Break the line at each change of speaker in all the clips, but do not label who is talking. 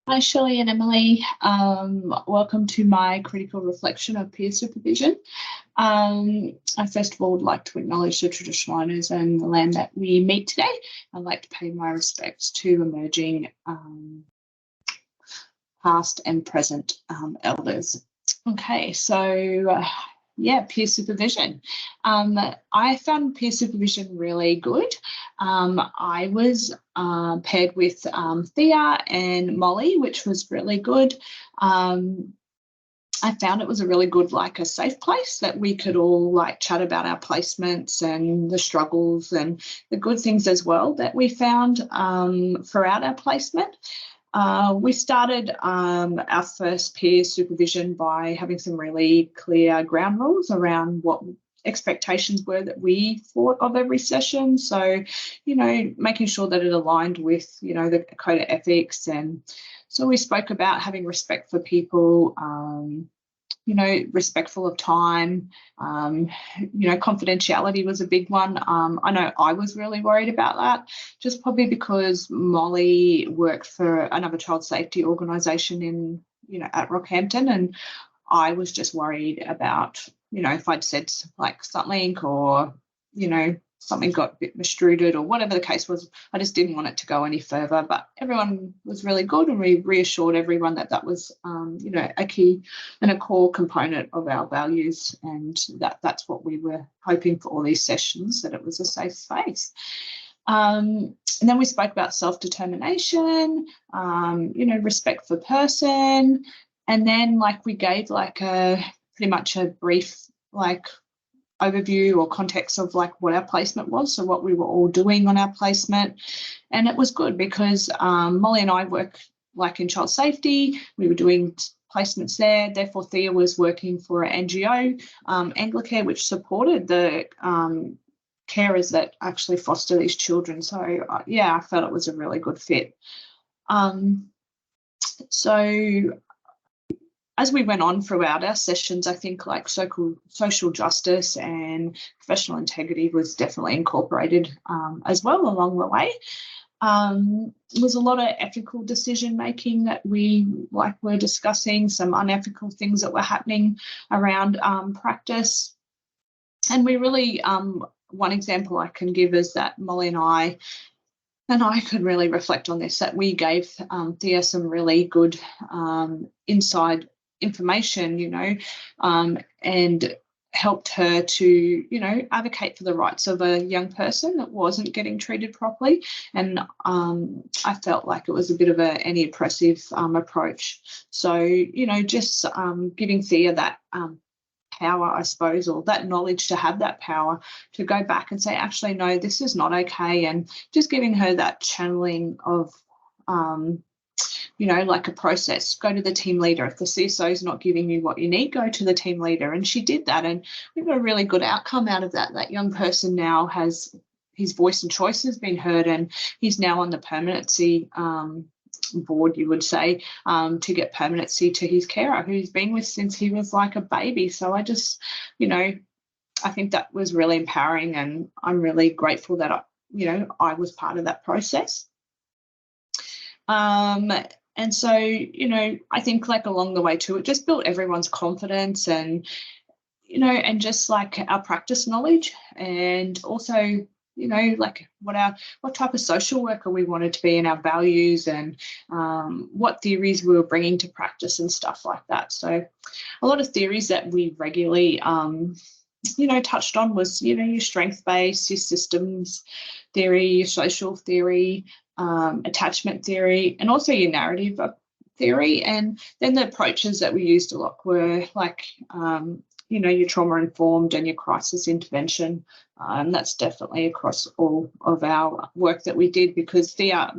Hi, Shelley and Emily. Welcome to my critical reflection of peer supervision. I first of all would like to acknowledge the traditional owners and the land that we meet today. I'd like to pay my respects to emerging past and present elders. Okay, so yeah, peer supervision. I found peer supervision really good. I was paired with Thea and Molly, which was really good. I found it was a really good, like a safe place that we could all like chat about our placements and the struggles and the good things as well that we found throughout our placement. We started our first peer supervision by having some really clear ground rules around what expectations were that we thought of every session. So, making sure that it aligned with, the code of ethics. And so we spoke about having respect for people, respectful of time. Confidentiality was a big one. I know I was really worried about that, just probably because Molly worked for another child safety organisation at Rockhampton, and I was just worried about, if I'd said like something or, something got a bit mistreated or whatever the case was. I just didn't want it to go any further, but everyone was really good, and we reassured everyone that that was, a key and a core component of our values, and that's what we were hoping for all these sessions, that it was a safe space. And then we spoke about self-determination, respect for person, and then we gave pretty much a brief overview or context of what our placement was, so what we were all doing on our placement. And it was good because Molly and I work in child safety. We were doing placements there. Therefore, Thea was working for an NGO, Anglicare, which supported the carers that actually foster these children. So, I felt it was a really good fit. So as we went on throughout our sessions, I think social justice and professional integrity was definitely incorporated as well along the way. There was a lot of ethical decision making that we were discussing, some unethical things that were happening around practice. And we really, one example I can give is that Molly and I could really reflect on this, that we gave Thea some really good inside information, and helped her to, advocate for the rights of a young person that wasn't getting treated properly. And I felt like it was a bit of an anti-oppressive approach. So, just giving Thea that power, I suppose, or that knowledge to have that power to go back and say, actually, no, this is not okay. And just giving her that channeling of, a process. Go to the team leader. If the CSO is not giving you what you need, go to the team leader. And she did that. And we got a really good outcome out of that. That young person now has his voice and choice has been heard, and he's now on the permanency board, you would say, to get permanency to his carer, who he's been with since he was like a baby. So I just, I think that was really empowering, and I'm really grateful that I was part of that process. And so, I think along the way too, it just built everyone's confidence and, and just our practice knowledge, and also, what type of social worker we wanted to be, and our values, and what theories we were bringing to practice and stuff like that. So a lot of theories that we regularly, touched on was, your strength-based, your systems theory, your social theory, attachment theory, and also your narrative theory. And then the approaches that we used a lot were your trauma-informed and your crisis intervention. That's definitely across all of our work that we did, because Thea,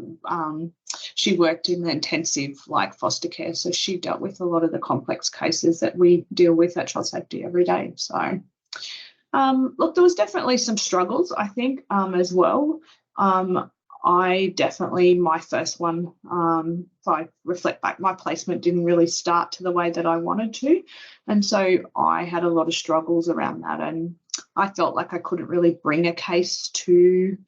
she worked in the intensive foster care, so she dealt with a lot of the complex cases that we deal with at child safety every day. So look, there was definitely some struggles, I think, as well. I definitely, my first one, if I reflect back, my placement didn't really start to the way that I wanted to. And so I had a lot of struggles around that. And I felt like I couldn't really bring a case to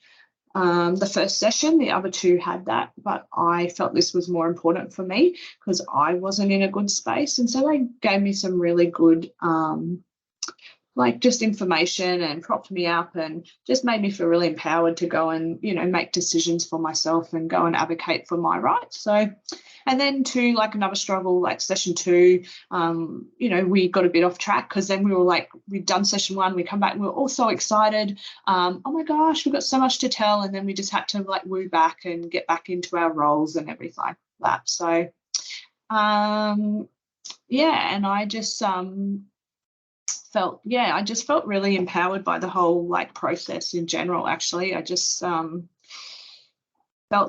the first session. The other two had that, but I felt this was more important for me because I wasn't in a good space. And so they gave me some really good like just information and propped me up and just made me feel really empowered to go and, you know, make decisions for myself and go and advocate for my rights. So, and then to like another struggle, like session 2, you know, we got a bit off track because then we were like, we'd done session 1, we come back and we were all so excited. Oh my gosh, we've got so much to tell. And then we just had to like woo back and get back into our roles and everything like that. So, yeah, and I just, I just felt really empowered by the whole like process in general. Actually, I just felt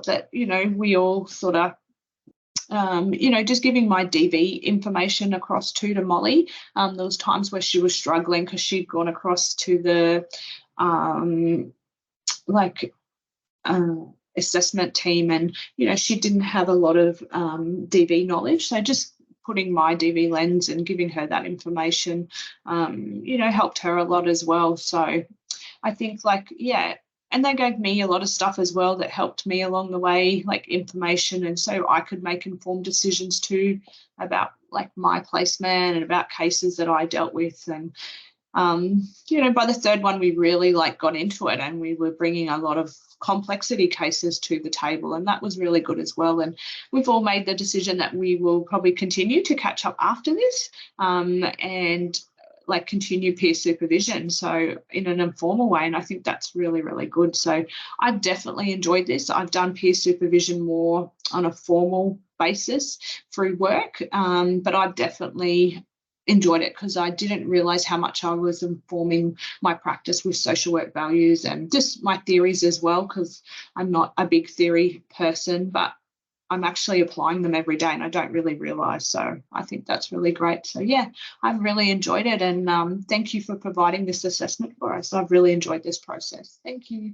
that, you know, we all sort of you know, just giving my DV information across to Molly. There was times where she was struggling because she'd gone across to the assessment team, and you know, she didn't have a lot of DV knowledge. So just putting my DV lens and giving her that information, you know, helped her a lot as well. So I think like, yeah, and they gave me a lot of stuff as well that helped me along the way, like information. And so I could make informed decisions too about like my placement and about cases that I dealt with. And, you know, by the third one, we really like got into it and we were bringing a lot of complexity cases to the table, and that was really good as well. And we've all made the decision that we will probably continue to catch up after this, and like continue peer supervision, so in an informal way. And I think that's really, really good. So I've definitely enjoyed this. I've done peer supervision more on a formal basis through work, but I've definitely enjoyed it because I didn't realise how much I was informing my practice with social work values and just my theories as well, because I'm not a big theory person, but I'm actually applying them every day and I don't really realise. So I think that's really great. So yeah, I've really enjoyed it, and thank you for providing this assessment for us. I've really enjoyed this process. Thank you.